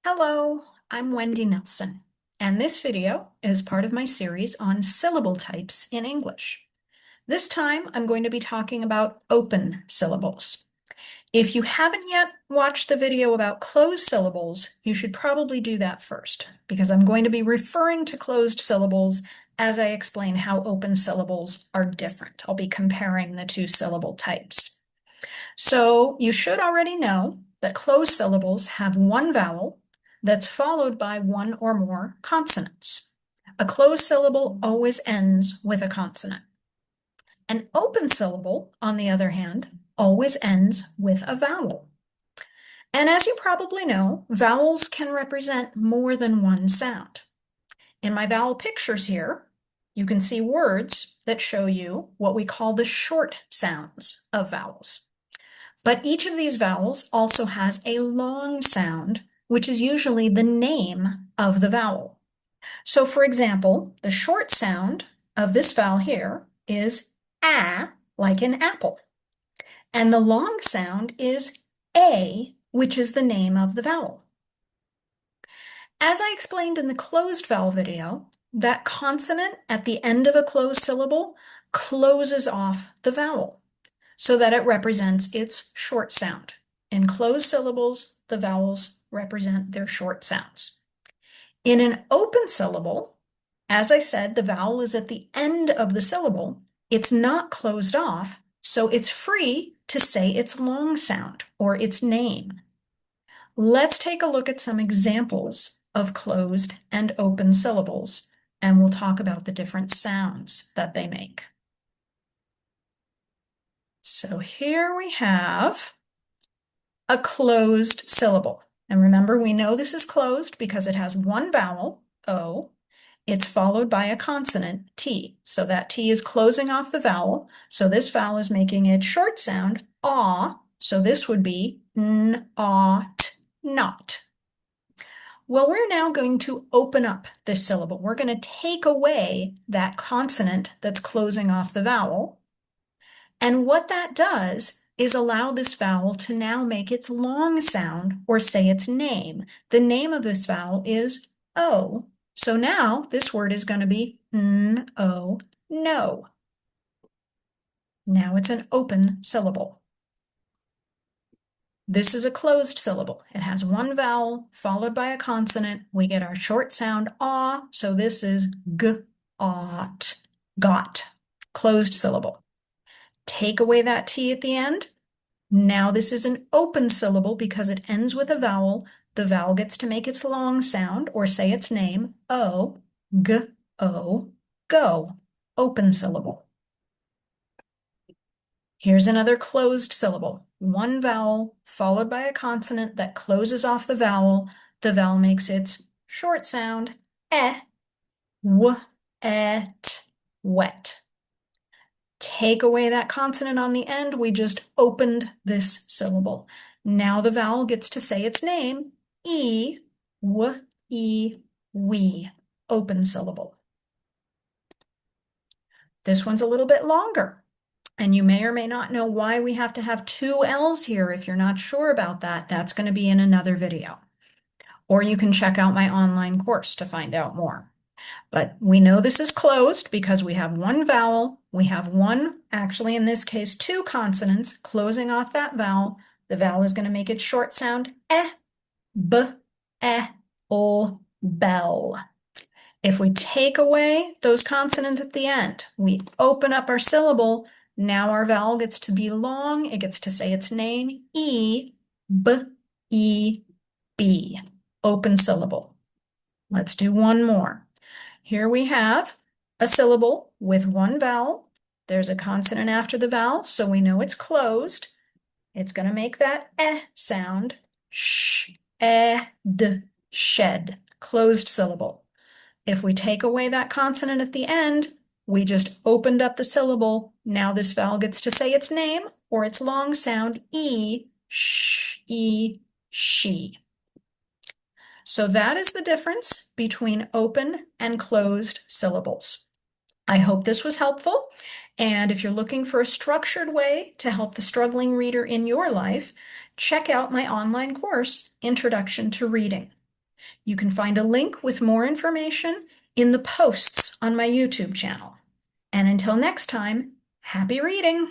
Hello, I'm Wendy Nelson, and this video is part of my series on syllable types in English. This time, I'm going to be talking about open syllables. If you haven't yet watched the video about closed syllables, you should probably do that first, because I'm going to be referring to closed syllables as I explain how open syllables are different. I'll be comparing the two syllable types. So you should already know that closed syllables have one vowel that's followed by one or more consonants. A closed syllable always ends with a consonant. An open syllable, on the other hand, always ends with a vowel. And as you probably know, vowels can represent more than one sound. In my vowel pictures here, you can see words that show you what we call the short sounds of vowels. But each of these vowels also has a long sound, which is usually the name of the vowel. So for example, the short sound of this vowel here is a, like in apple. And the long sound is a, which is the name of the vowel. As I explained in the closed vowel video, that consonant at the end of a closed syllable closes off the vowel so that it represents its short sound. In closed syllables, the vowels represent their short sounds. In an open syllable, as I said, the vowel is at the end of the syllable. It's not closed off, so it's free to say its long sound or its name. Let's take a look at some examples of closed and open syllables, and we'll talk about the different sounds that they make. So here we have a closed syllable. And remember, we know this is closed because it has one vowel, O. It's followed by a consonant, T. So that T is closing off the vowel. So this vowel is making its short sound, aw. So this would be n-aw-t, not. Well, we're now going to open up this syllable. We're going to take away that consonant that's closing off the vowel. And what that does is allow this vowel to now make its long sound or say its name. The name of this vowel is O. So now this word is going to be n-o, no. Now it's an open syllable. This is a closed syllable. It has one vowel followed by a consonant. We get our short sound aw, so this is g-ought, got, closed syllable. Take away that T at the end. Now this is an open syllable because it ends with a vowel. The vowel gets to make its long sound or say its name, O, g-o, go, open syllable. Here's another closed syllable. One vowel followed by a consonant that closes off the vowel. The vowel makes its short sound, w-et, wet. Take away that consonant on the end, we just opened this syllable. Now the vowel gets to say its name, e, w, e, we, open syllable. This one's a little bit longer, and you may or may not know why we have to have two L's here. If you're not sure about that, that's going to be in another video. Or you can check out my online course to find out more. But we know this is closed because we have one vowel. We have one, actually in this case, two consonants closing off that vowel. The vowel is going to make its short sound, b, l, bell. If we take away those consonants at the end, we open up our syllable. Now our vowel gets to be long. It gets to say its name, e, b, open syllable. Let's do one more. Here we have a syllable with one vowel. There's a consonant after the vowel, so we know it's closed. It's going to make that sound, sh-ed, shed, closed syllable. If we take away that consonant at the end, we just opened up the syllable. Now this vowel gets to say its name or its long sound, e, sh-e, she. So that is the difference between open and closed syllables. I hope this was helpful, and if you're looking for a structured way to help the struggling reader in your life, check out my online course, Introduction to Reading. You can find a link with more information in the posts on my YouTube channel. And until next time, happy reading!